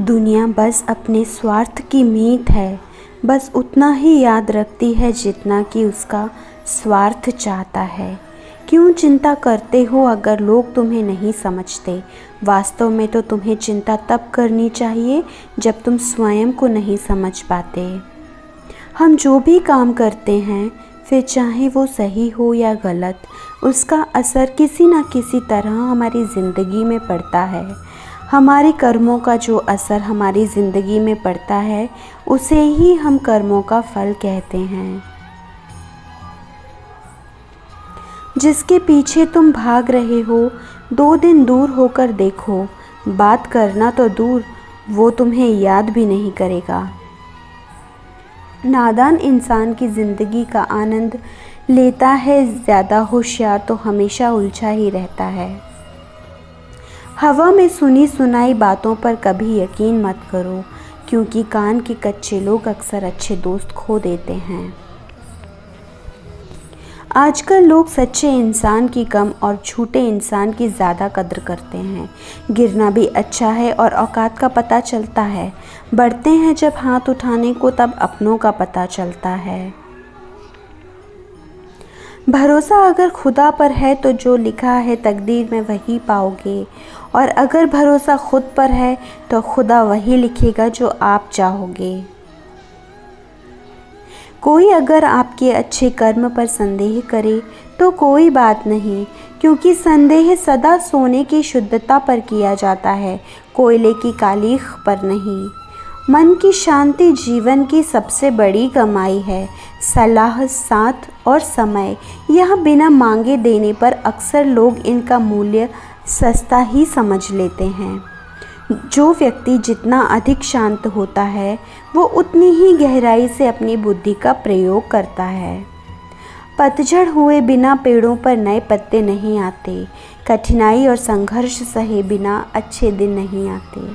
दुनिया बस अपने स्वार्थ की मीत है, बस उतना ही याद रखती है जितना कि उसका स्वार्थ चाहता है। क्यों चिंता करते हो अगर लोग तुम्हें नहीं समझते? वास्तव में तो तुम्हें चिंता तब करनी चाहिए जब तुम स्वयं को नहीं समझ पाते। हम जो भी काम करते हैं, फिर चाहे वो सही हो या गलत, उसका असर किसी न किसी तरह हमारी ज़िंदगी में पड़ता है। हमारे कर्मों का जो असर हमारी ज़िंदगी में पड़ता है, उसे ही हम कर्मों का फल कहते हैं। जिसके पीछे तुम भाग रहे हो, 2 दिन दूर होकर देखो, बात करना तो दूर, वो तुम्हें याद भी नहीं करेगा। नादान इंसान की ज़िंदगी का आनंद लेता है, ज़्यादा होशियार तो हमेशा उलझा ही रहता है। हवा में सुनी सुनाई बातों पर कभी यकीन मत करो, क्योंकि कान के कच्चे लोग अक्सर अच्छे दोस्त खो देते हैं। आजकल लोग सच्चे इंसान की कम और झूठे इंसान की ज़्यादा कद्र करते हैं। गिरना भी अच्छा है और औकात का पता चलता है। बढ़ते हैं जब हाथ उठाने को, तब अपनों का पता चलता है। भरोसा अगर खुदा पर है तो जो लिखा है तकदीर में वही पाओगे, और अगर भरोसा खुद पर है तो खुदा वही लिखेगा जो आप चाहोगे। कोई अगर आपके अच्छे कर्म पर संदेह करे तो कोई बात नहीं, क्योंकि संदेह सदा सोने की शुद्धता पर किया जाता है, कोयले की कालीख पर नहीं। मन की शांति जीवन की सबसे बड़ी कमाई है। सलाह, साथ और समय, यह बिना मांगे देने पर अक्सर लोग इनका मूल्य सस्ता ही समझ लेते हैं। जो व्यक्ति जितना अधिक शांत होता है, वो उतनी ही गहराई से अपनी बुद्धि का प्रयोग करता है। पतझड़ हुए बिना पेड़ों पर नए पत्ते नहीं आते। कठिनाई और संघर्ष सहे बिना अच्छे दिन नहीं आते।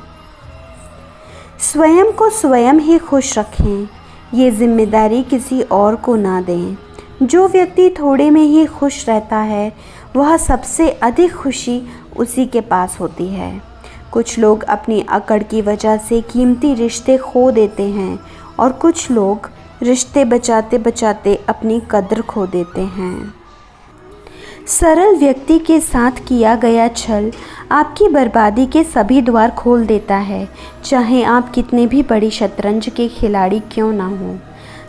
स्वयं को स्वयं ही खुश रखें, ये जिम्मेदारी किसी और को ना दें। जो व्यक्ति थोड़े में ही खुश रहता है, वह सबसे अधिक खुशी उसी के पास होती है। कुछ लोग अपनी अकड़ की वजह से कीमती रिश्ते खो देते हैं, और कुछ लोग रिश्ते बचाते बचाते अपनी कद्र खो देते हैं। सरल व्यक्ति के साथ किया गया छल आपकी बर्बादी के सभी द्वार खोल देता है, चाहे आप कितने भी बड़ी शतरंज के खिलाड़ी क्यों ना हो।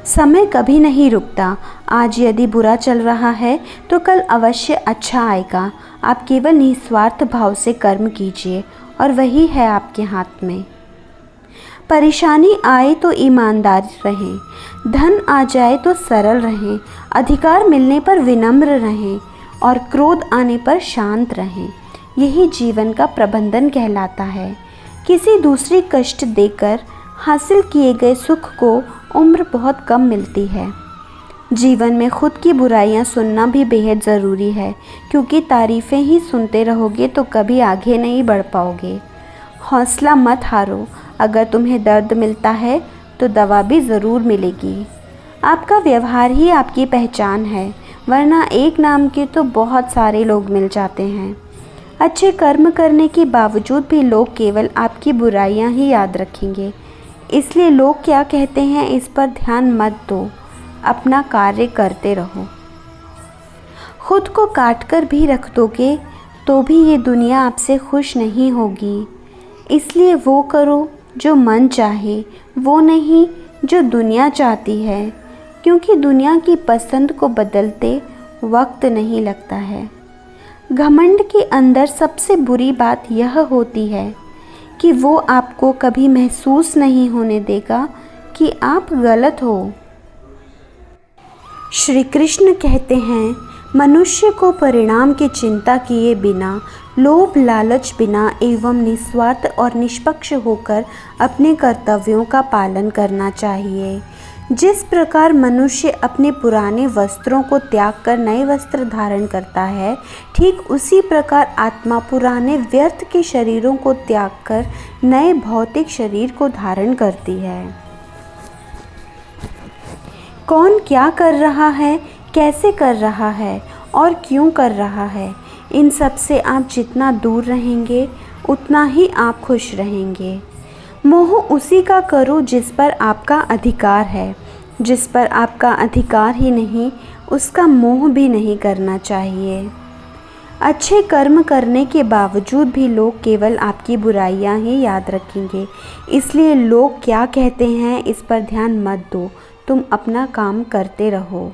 समय कभी नहीं रुकता। आज यदि बुरा चल रहा है तो कल अवश्य अच्छा आएगा। आप केवल निस्वार्थ भाव से कर्म कीजिए, और वही है आपके हाथ में। परेशानी आए तो ईमानदार रहें, धन आ जाए तो सरल रहें, अधिकार मिलने पर विनम्र रहें, और क्रोध आने पर शांत रहें। यही जीवन का प्रबंधन कहलाता है। किसी दूसरी कष्ट देकर हासिल किए गए सुख को उम्र बहुत कम मिलती है। जीवन में खुद की बुराइयां सुनना भी बेहद ज़रूरी है, क्योंकि तारीफ़ें ही सुनते रहोगे तो कभी आगे नहीं बढ़ पाओगे। हौसला मत हारो। अगर तुम्हें दर्द मिलता है तो दवा भी ज़रूर मिलेगी। आपका व्यवहार ही आपकी पहचान है, वरना एक नाम के तो बहुत सारे लोग मिल जाते हैं। अच्छे कर्म करने के बावजूद भी लोग केवल आपकी बुराइयां ही याद रखेंगे। इसलिए लोग क्या कहते हैं इस पर ध्यान मत दो, अपना कार्य करते रहो। खुद को काट कर भी रख दोगे तो भी ये दुनिया आपसे खुश नहीं होगी। इसलिए वो करो जो मन चाहे, वो नहीं जो दुनिया चाहती है, क्योंकि दुनिया की पसंद को बदलते वक्त नहीं लगता है। घमंड के अंदर सबसे बुरी बात यह होती है कि वो आपको कभी महसूस नहीं होने देगा कि आप गलत हो। श्री कृष्ण कहते हैं, मनुष्य को परिणाम की चिंता किए बिना, लोभ लालच बिना एवं निस्वार्थ और निष्पक्ष होकर अपने कर्तव्यों का पालन करना चाहिए। जिस प्रकार मनुष्य अपने पुराने वस्त्रों को त्याग कर नए वस्त्र धारण करता है, ठीक उसी प्रकार आत्मा पुराने व्यर्थ के शरीरों को त्याग कर नए भौतिक शरीर को धारण करती है। कौन क्या कर रहा है, कैसे कर रहा है और क्यों कर रहा है, इन सब से आप जितना दूर रहेंगे उतना ही आप खुश रहेंगे। मोह उसी का करो जिस पर आपका अधिकार है। जिस पर आपका अधिकार ही नहीं, उसका मोह भी नहीं करना चाहिए। अच्छे कर्म करने के बावजूद भी लोग केवल आपकी बुराइयां ही याद रखेंगे। इसलिए लोग क्या कहते हैं इस पर ध्यान मत दो, तुम अपना काम करते रहो।